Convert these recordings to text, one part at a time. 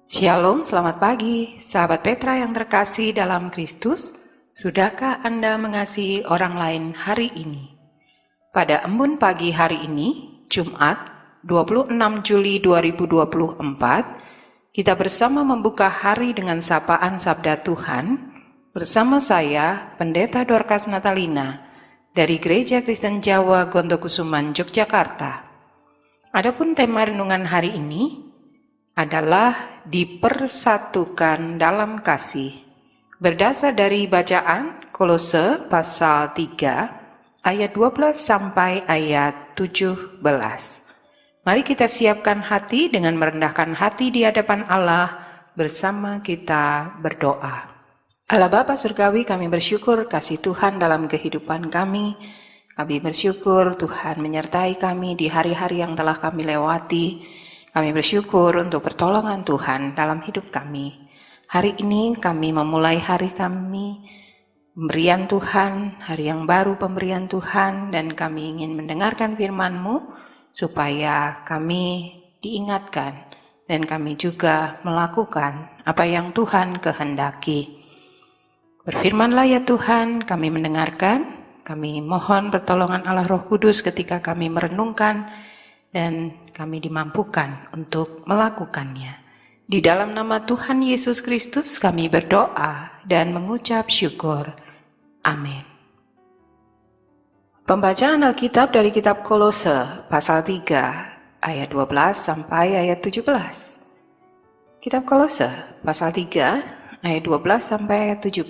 Shalom, selamat pagi, sahabat Petra yang terkasih dalam Kristus. Sudahkah Anda mengasihi orang lain hari ini? Pada embun pagi hari ini, Jumat 26 Juli 2024, kita bersama membuka hari dengan sapaan Sabda Tuhan bersama saya, Pendeta Dorcas Natalina, dari Gereja Kristen Jawa Gondokusuman, Yogyakarta. Adapun tema renungan hari ini adalah dipersatukan dalam kasih. Berdasar dari bacaan Kolose pasal 3 ayat 12 sampai ayat 17. Mari kita siapkan hati dengan merendahkan hati di hadapan Allah bersama kita berdoa. Allah Bapa Surgawi, kami bersyukur kasih Tuhan dalam kehidupan kami. Kami bersyukur Tuhan menyertai kami di hari-hari yang telah kami lewati. Kami bersyukur untuk pertolongan Tuhan dalam hidup kami. Hari ini kami memulai hari kami, pemberian Tuhan, hari yang baru pemberian Tuhan, dan kami ingin mendengarkan firman-Mu supaya kami diingatkan dan kami juga melakukan apa yang Tuhan kehendaki. Berfirmanlah ya Tuhan, kami mendengarkan, kami mohon pertolongan Allah Roh Kudus ketika kami merenungkan dan kami dimampukan untuk melakukannya. Di dalam nama Tuhan Yesus Kristus kami berdoa dan mengucap syukur. Amin. Pembacaan Alkitab dari kitab Kolose pasal 3 ayat 12 sampai ayat 17. Kitab Kolose pasal 3 ayat 12 sampai ayat 17.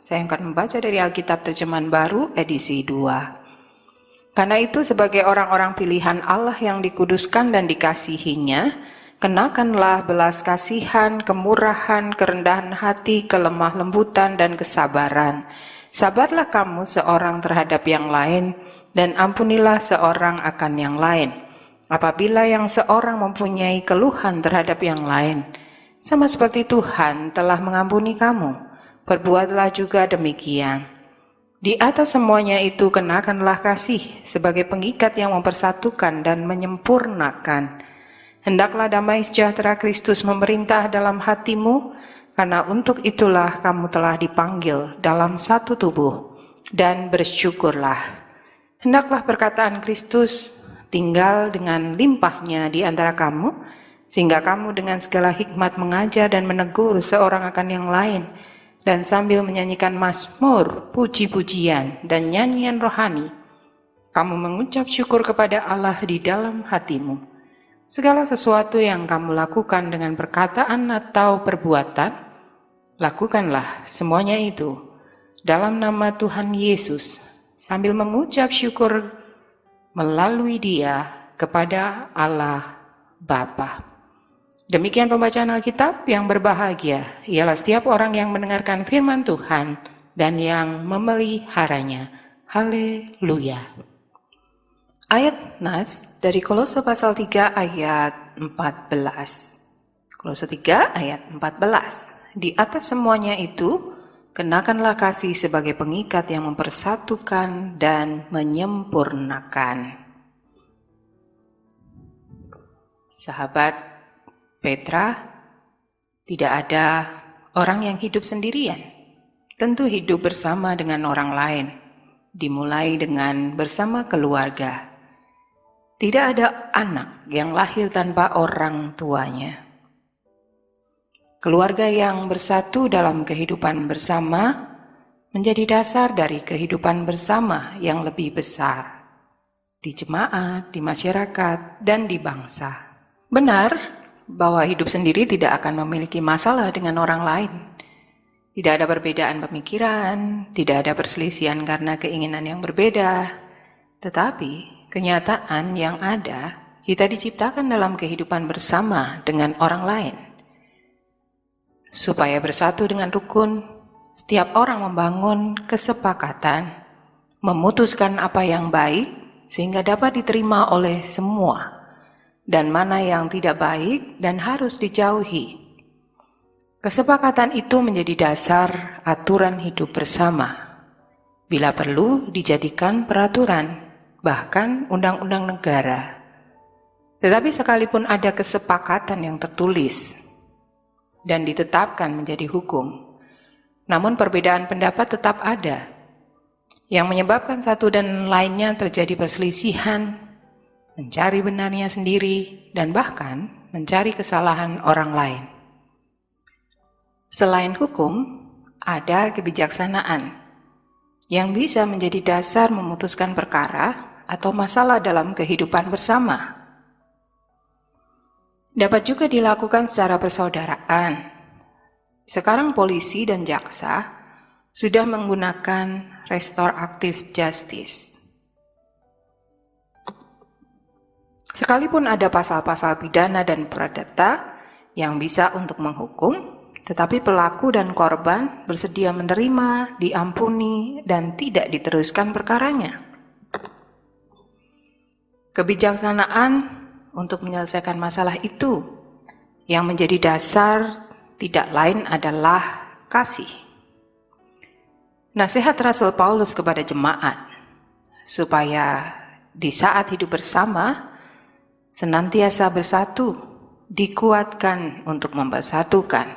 Saya akan membaca dari Alkitab Terjemahan Baru edisi 2. Karena itu sebagai orang-orang pilihan Allah yang dikuduskan dan dikasihinya, kenakanlah belas kasihan, kemurahan, kerendahan hati, kelemah lembutan, dan kesabaran. Sabarlah kamu seorang terhadap yang lain, dan ampunilah seorang akan yang lain. Apabila yang seorang mempunyai keluhan terhadap yang lain, sama seperti Tuhan telah mengampuni kamu, perbuatlah juga demikian. Di atas semuanya itu kenakanlah kasih sebagai pengikat yang mempersatukan dan menyempurnakan. Hendaklah damai sejahtera Kristus memerintah dalam hatimu, karena untuk itulah kamu telah dipanggil dalam satu tubuh, dan bersyukurlah. Hendaklah perkataan Kristus tinggal dengan limpahnya di antara kamu, sehingga kamu dengan segala hikmat mengajar dan menegur seorang akan yang lain, dan sambil menyanyikan mazmur, puji-pujian, dan nyanyian rohani, kamu mengucap syukur kepada Allah di dalam hatimu. Segala sesuatu yang kamu lakukan dengan perkataan atau perbuatan, lakukanlah semuanya itu dalam nama Tuhan Yesus, sambil mengucap syukur melalui Dia kepada Allah Bapa. Demikian pembacaan Alkitab. Yang berbahagia ialah setiap orang yang mendengarkan firman Tuhan dan yang memeliharanya. Haleluya. Ayat nas dari Kolose pasal 3 ayat 14. Kolose 3 ayat 14. Di atas semuanya itu, kenakanlah kasih sebagai pengikat yang mempersatukan dan menyempurnakan. Sahabat Petra, tidak ada orang yang hidup sendirian. Tentu hidup bersama dengan orang lain, dimulai dengan bersama keluarga. Tidak ada anak yang lahir tanpa orang tuanya. Keluarga yang bersatu dalam kehidupan bersama menjadi dasar dari kehidupan bersama yang lebih besar di jemaat, di masyarakat, dan di bangsa. Benar bahwa hidup sendiri tidak akan memiliki masalah dengan orang lain. Tidak ada perbedaan pemikiran, tidak ada perselisihan karena keinginan yang berbeda. Tetapi kenyataan yang ada, kita diciptakan dalam kehidupan bersama dengan orang lain. Supaya bersatu dengan rukun, setiap orang membangun kesepakatan, memutuskan apa yang baik sehingga dapat diterima oleh semua, dan mana yang tidak baik dan harus dijauhi. Kesepakatan itu menjadi dasar aturan hidup bersama. Bila perlu dijadikan peraturan, bahkan undang-undang negara. Tetapi sekalipun ada kesepakatan yang tertulis, dan ditetapkan menjadi hukum. Namun perbedaan pendapat tetap ada, yang menyebabkan satu dan lainnya terjadi perselisihan, mencari benarnya sendiri, dan bahkan mencari kesalahan orang lain. Selain hukum, ada kebijaksanaan yang bisa menjadi dasar memutuskan perkara atau masalah dalam kehidupan bersama. Dapat juga dilakukan secara persaudaraan. Sekarang polisi dan jaksa sudah menggunakan restoratif justice. Sekalipun ada pasal-pasal pidana dan perdata yang bisa untuk menghukum, tetapi pelaku dan korban bersedia menerima, diampuni, dan tidak diteruskan perkaranya. Kebijaksanaan untuk menyelesaikan masalah itu yang menjadi dasar tidak lain adalah kasih. Nasihat Rasul Paulus kepada jemaat supaya di saat hidup bersama senantiasa bersatu, dikuatkan untuk mempersatukan.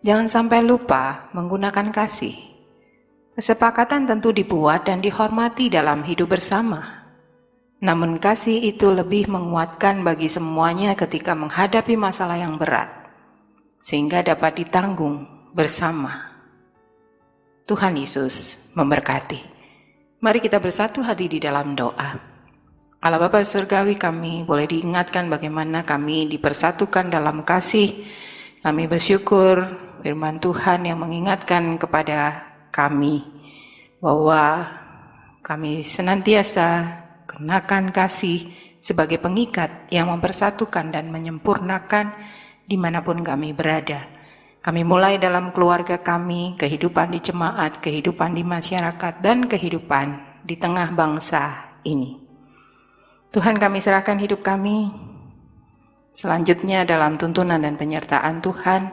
Jangan sampai lupa menggunakan kasih. Kesepakatan tentu dibuat dan dihormati dalam hidup bersama. Namun kasih itu lebih menguatkan bagi semuanya ketika menghadapi masalah yang berat, sehingga dapat ditanggung bersama. Tuhan Yesus memberkati. Mari kita bersatu hati di dalam doa. Allah Bapa Surgawi, kami boleh diingatkan bagaimana kami dipersatukan dalam kasih. Kami bersyukur firman Tuhan yang mengingatkan kepada kami bahwa kami senantiasa kenakan kasih sebagai pengikat yang mempersatukan dan menyempurnakan dimanapun kami berada. Kami mulai dalam keluarga kami, kehidupan di jemaat, kehidupan di masyarakat, dan kehidupan di tengah bangsa ini. Tuhan, kami serahkan hidup kami. Selanjutnya dalam tuntunan dan penyertaan Tuhan,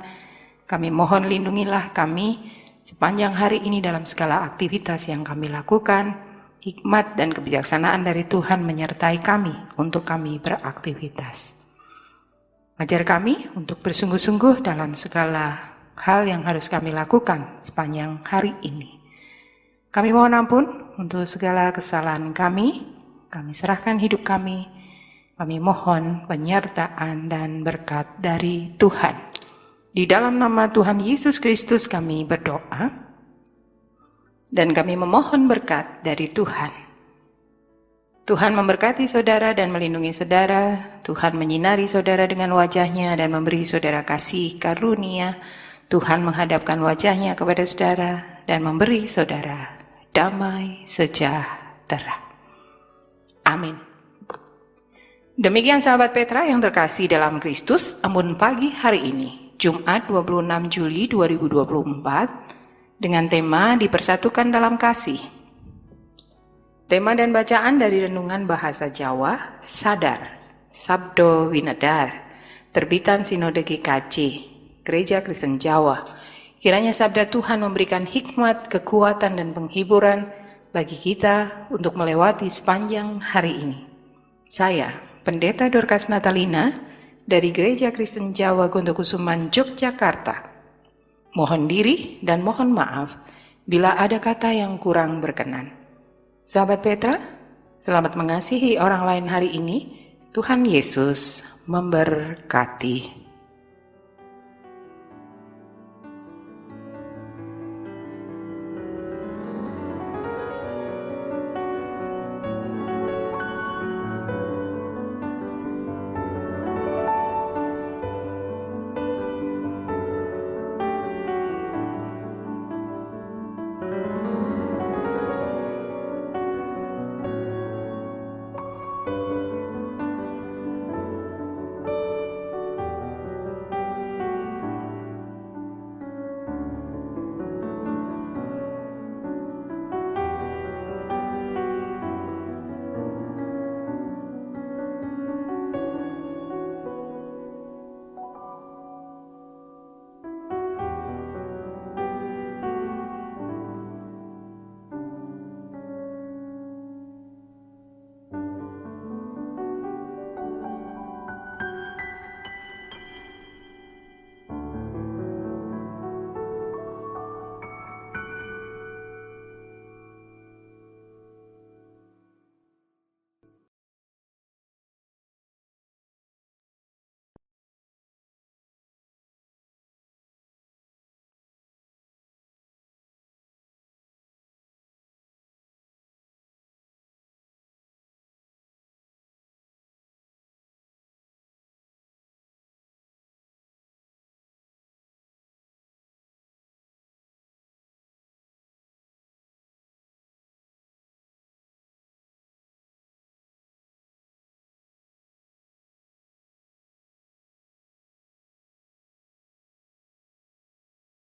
kami mohon lindungilah kami sepanjang hari ini dalam segala aktivitas yang kami lakukan. Hikmat dan kebijaksanaan dari Tuhan menyertai kami untuk kami beraktivitas. Ajar kami untuk bersungguh-sungguh dalam segala hal yang harus kami lakukan sepanjang hari ini. Kami mohon ampun untuk segala kesalahan kami serahkan hidup kami mohon penyertaan dan berkat dari Tuhan. Di dalam nama Tuhan Yesus Kristus kami berdoa. Dan kami memohon berkat dari Tuhan. Tuhan memberkati saudara dan melindungi saudara. Tuhan menyinari saudara dengan wajahnya dan memberi saudara kasih karunia. Tuhan menghadapkan wajahnya kepada saudara dan memberi saudara damai sejahtera. Amin. Demikian sahabat Petra yang terkasih dalam Kristus, embun pagi hari ini, Jumat 26 Juli 2024, dengan tema dipersatukan dalam kasih. Tema dan bacaan dari renungan bahasa Jawa, Sadar, Sabdo Winedar, terbitan Sinode GKJ, Gereja Kristen Jawa. Kiranya sabda Tuhan memberikan hikmat, kekuatan, dan penghiburan bagi kita untuk melewati sepanjang hari ini. Saya, Pendeta Dorcas Natalina, dari Gereja Kristen Jawa Gondokusuman, Yogyakarta, mohon diri dan mohon maaf bila ada kata yang kurang berkenan. Sahabat Petra, selamat mengasihi orang lain hari ini. Tuhan Yesus memberkati.